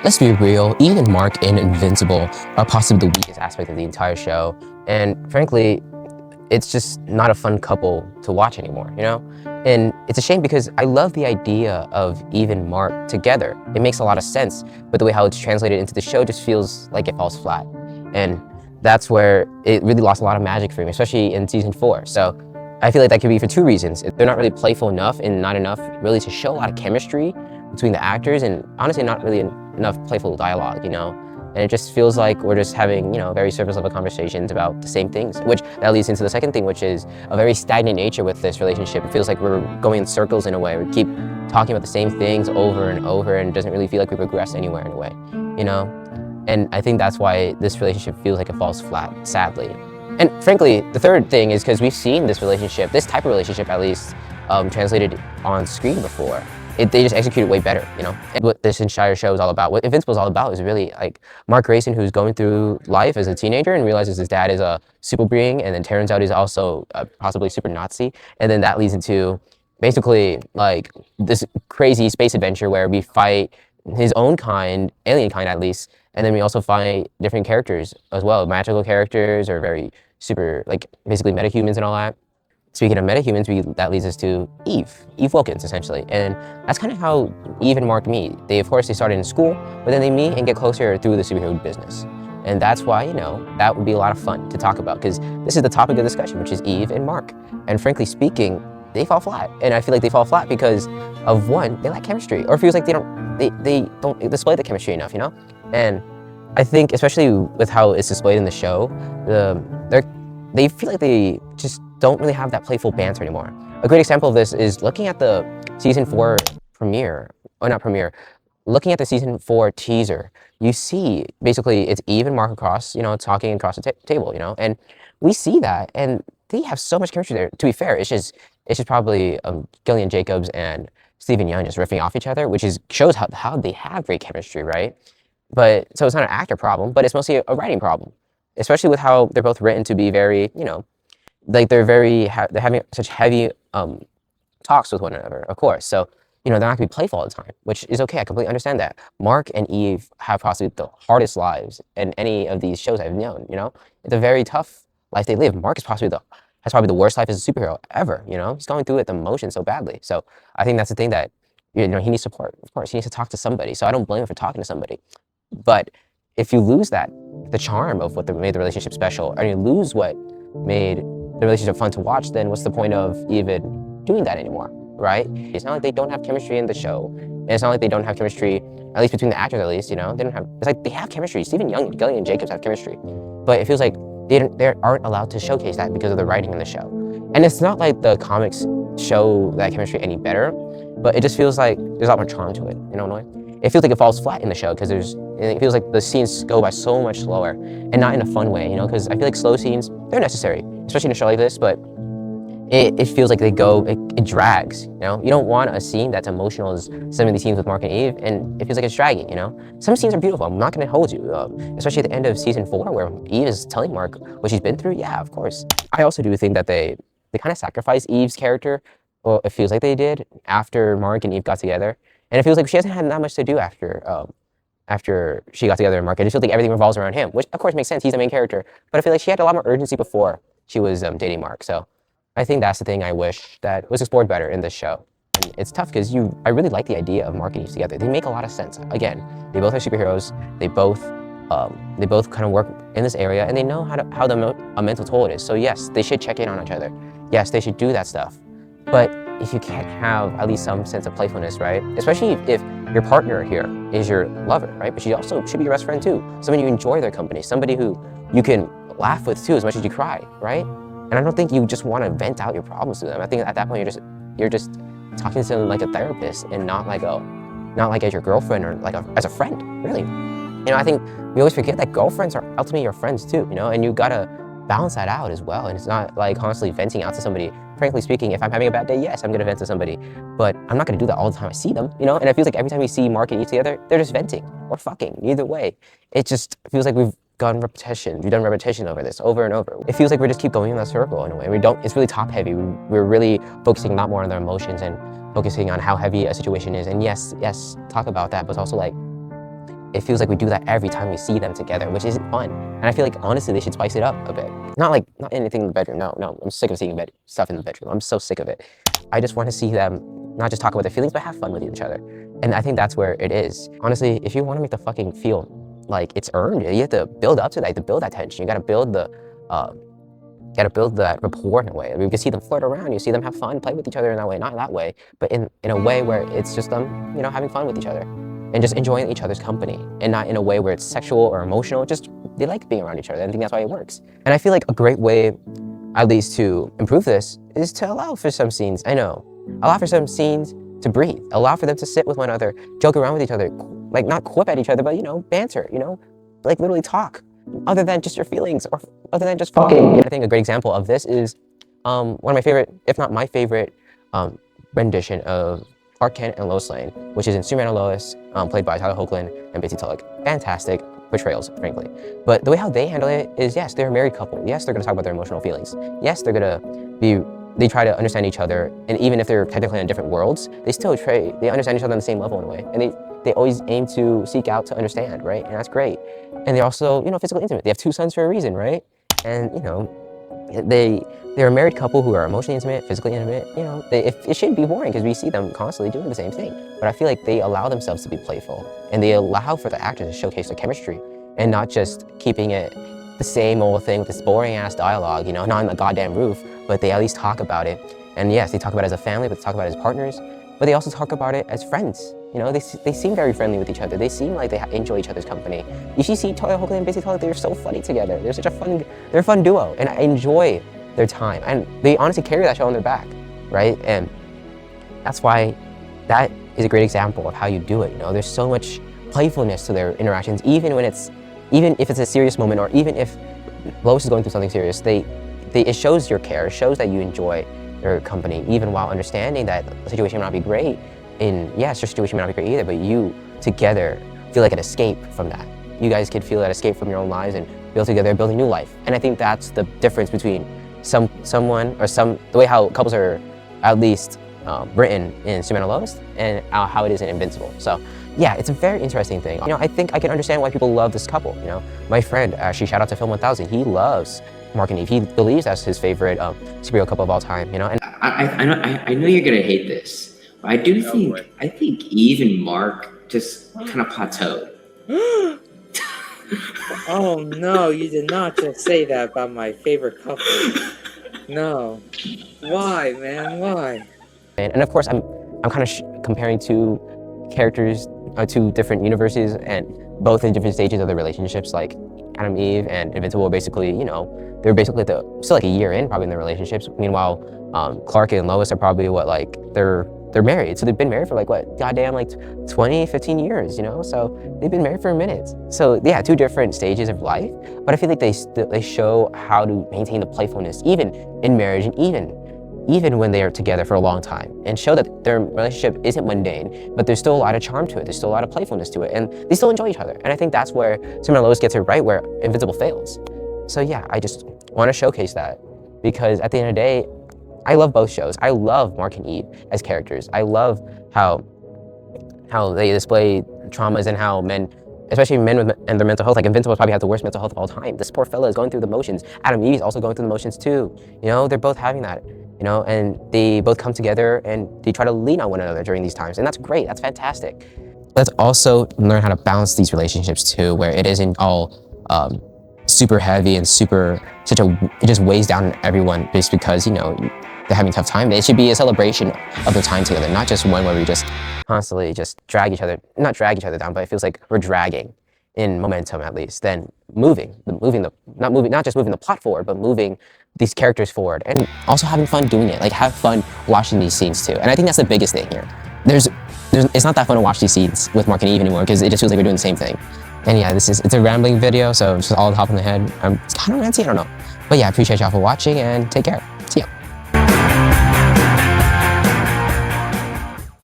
Let's be real, Eve and Mark in Invincible are possibly the weakest aspect of the entire show. And frankly, it's just not a fun couple to watch anymore, you know? And it's a shame because I love the idea of Eve and Mark together. It makes a lot of sense, but the way how it's translated into the show just feels like it falls flat. And that's where it really lost a lot of magic for me, especially in season 4. So I feel like that could be for 2 reasons. They're not really playful enough and not enough really to show a lot of chemistry between the actors, and honestly not really enough playful dialogue, you know? And it just feels like we're just having, you know, very surface level conversations about the same things, which that leads into the second thing, which is a very stagnant nature with this relationship. It feels like we're going in circles in a way. We keep talking about the same things over and over, and it doesn't really feel like we progress anywhere in a way, you know? And I think that's why this relationship feels like it falls flat, sadly. And frankly, the third thing is because we've seen this relationship, this type of relationship at least, translated on screen before. They just execute it way better, you know? And what this entire show is all about, what Invincible is all about, is really like Mark Grayson, who's going through life as a teenager and realizes his dad is a super being, and then turns out he's also possibly super Nazi. And then that leads into basically like this crazy space adventure where we fight his own kind, alien kind at least, and then we also fight different characters as well, magical characters or very super, like basically metahumans and all that. Speaking of metahumans, that leads us to Eve Wilkins, essentially. And that's kind of how Eve and Mark meet. They started in school, but then they meet and get closer through the superhero business. And that's why, you know, that would be a lot of fun to talk about, because this is the topic of discussion, which is Eve and Mark. And frankly speaking, they fall flat. And I feel like they fall flat because of, one, they lack chemistry, or it feels like they don't display the chemistry enough, you know? And I think, especially with how it's displayed in the show, they feel like they just don't really have that playful banter anymore. A great example of this is looking at the season 4 premiere, or not premiere, looking at the season 4 teaser. You see, basically, it's Eve and Mark across, you know, talking across the table, you know, and we see that, and they have so much chemistry there. To be fair, it's just probably Gillian Jacobs and Stephen Young just riffing off each other, which shows how they have great chemistry, right? But so it's not an actor problem, but it's mostly a writing problem, especially with how they're both written to be very, you know, like they're having such heavy talks with one another, of course. So, you know, they're not gonna be playful all the time, which is okay. I completely understand that. Mark and Eve have possibly the hardest lives in any of these shows I've known, you know? It's a very tough life they live. Mark has probably the worst life as a superhero ever, you know? He's going through it, the emotions so badly. So I think that's the thing that, you know, he needs support. Of course, he needs to talk to somebody. So I don't blame him for talking to somebody. But if you lose the charm of what made the relationship special, or you lose what made the relationship fun to watch, then what's the point of even doing that anymore, right? It's not like they don't have chemistry in the show, and it's not like they don't have chemistry, at least between the actors at least, you know? It's like they have chemistry. Stephen Young, Gillian Jacobs have chemistry, but it feels like they aren't allowed to showcase that because of the writing in the show. And it's not like the comics show that chemistry any better, but it just feels like there's a lot more charm to it, you know what I mean? It feels like it falls flat in the show because it feels like the scenes go by so much slower, and not in a fun way, you know? Because I feel like slow scenes, they're necessary, especially in a show like this, but it feels like it drags, you know? You don't want a scene that's emotional as some of these scenes with Mark and Eve, and it feels like it's dragging, you know? Some scenes are beautiful, I'm not gonna hold you, especially at the end of season 4 where Eve is telling Mark what she's been through. Yeah, of course. I also do think that they kind of sacrificed Eve's character, or it feels like they did, after Mark and Eve got together. And it feels like she hasn't had that much to do after she got together with Mark. I just feel like everything revolves around him, which of course makes sense, he's the main character. But I feel like she had a lot more urgency before she was dating Mark. So I think that's the thing I wish that was explored better in this show. And it's tough because I really like the idea of Mark and Eve together. They make a lot of sense. Again, they both are superheroes. They both kind of work in this area, and they know how a mental toll it is. So yes, they should check in on each other. Yes, they should do that stuff. But if you can't have at least some sense of playfulness, right? Especially if your partner here is your lover, right? But she also should be your best friend too. Somebody you enjoy their company, somebody who you can laugh with too as much as you cry, right? And I don't think you just want to vent out your problems to them. I think at that point you're just talking to them like a therapist, and not like as your girlfriend, or like as a friend, really. You know, I think we always forget that girlfriends are ultimately your friends too, you know, and you gotta balance that out as well. And it's not like constantly venting out to somebody. Frankly speaking, if I'm having a bad day, yes, I'm gonna vent to somebody, but I'm not gonna do that all the time I see them, you know? And it feels like every time we see Mark and Eve together, they're just venting or fucking, either way. It just feels like we've done repetition over this over and over. It feels like we just keep going in that circle in a way. It's really top heavy. We're really focusing a lot more on their emotions and focusing on how heavy a situation is. And yes, talk about that, but it's also like, it feels like we do that every time we see them together, which isn't fun. And I feel like, honestly, they should spice it up a bit. Not anything in the bedroom, no, I'm sick of seeing stuff in the bedroom. I'm so sick of it. I just want to see them not just talk about their feelings, but have fun with each other. And I think that's where it is. Honestly, if you want to make the fucking feel like it's earned, you have to build up to that, you have to build that tension. You gotta build that rapport in a way. You can see them flirt around, you see them have fun, play with each other in that way, not in that way, but in a way where it's just them, having fun with each other and just enjoying each other's company, and not in a way where it's sexual or emotional. Just they like being around each other. I think that's why it works. And I feel like a great way, at least to improve this, is to allow for some scenes. Allow for some scenes to breathe. Allow for them to sit with one another, joke around with each other, like not quip at each other, but banter. Like literally talk, other than just your feelings or other than just fucking. I think a great example of this is one of my favorite, if not my favorite, rendition of Clark Kent and Lois Lane, which is in Superman Lois, played by Tyler Hoechlin and Betsy Tulloch. Fantastic portrayals, frankly. But the way how they handle it is, yes, they're a married couple. Yes, they're gonna talk about their emotional feelings. Yes, they try to understand each other, and even if they're technically in different worlds, they understand each other on the same level in a way. And they always aim to seek out to understand, right? And that's great. And they're also, physically intimate. They have 2 sons for a reason, right? And, they're a married couple who are emotionally intimate, physically intimate. It shouldn't be boring because we see them constantly doing the same thing. But I feel like they allow themselves to be playful, and they allow for the actors to showcase their chemistry, and not just keeping it the same old thing with this boring ass dialogue, not on the goddamn roof, but they at least talk about it. And yes, they talk about it as a family, but they talk about it as partners, but they also talk about it as friends. They seem very friendly with each other. They seem like they enjoy each other's company. You should see Tyler Hoechlin and Betsy Tulloch, they're so funny together. They're a fun duo, and I enjoy their time. And they honestly carry that show on their back, right? And that's why that is a great example of how you do it. There's so much playfulness to their interactions, even if it's a serious moment, or even if Lois is going through something serious, it shows your care, it shows that you enjoy their company, even while understanding that the situation may not be great. And yes, your situation may not be great either, but you together feel like an escape from that. You guys could feel that escape from your own lives and build together, build a new life. And I think that's the difference between the way how couples are at least written in Superman Lois and how it is in Invincible. So yeah, it's a very interesting thing. I think I can understand why people love this couple. My friend, actually, shout out to Film 1000, he loves Mark and Eve. He believes that's his favorite superhero couple of all time. And I know you're gonna hate this, but I think Eve and Mark just kind of plateaued. Oh no, you did not just say that about my favorite couple. No. Why, man? Why? And of course, I'm kind of comparing 2 characters, 2 different universes, and both in different stages of their relationships. Like Adam, Eve, and Invincible are basically, they're basically still like a year in probably in their relationships. Meanwhile, Clark and Lois are probably they're married. So they've been married for like 20, 15 years, So they've been married for a minute. So yeah, 2 different stages of life. But I feel like they show how to maintain the playfulness even in marriage, and even when they are together for a long time, and show that their relationship isn't mundane, but there's still a lot of charm to it. There's still a lot of playfulness to it, and they still enjoy each other. And I think that's where Superman Lois gets it right, where Invincible fails. So yeah, I just want to showcase that, because at the end of the day, I love both shows. I love Mark and Eve as characters. I love how they display traumas, and how men, especially men and their mental health, like Invincible probably has the worst mental health of all time. This poor fella is going through the motions. Adam and Eve is also going through the motions too. They're both having that, and they both come together and they try to lean on one another during these times. And that's great, that's fantastic. Let's also learn how to balance these relationships too, where it isn't all super heavy and it just weighs down everyone just because, they're having a tough time. It should be a celebration of the time together, not just one where we just constantly just not drag each other down, but it feels like we're dragging in momentum at least, then not just moving the plot forward, but moving these characters forward, and also having fun doing it. Like, have fun watching these scenes too. And I think that's the biggest thing here. It's not that fun to watch these scenes with Mark and Eve anymore, because it just feels like we're doing the same thing. And yeah, it's a rambling video, so it's just all top in the head. It's kind of ranty, I don't know. But yeah, I appreciate y'all for watching, and take care.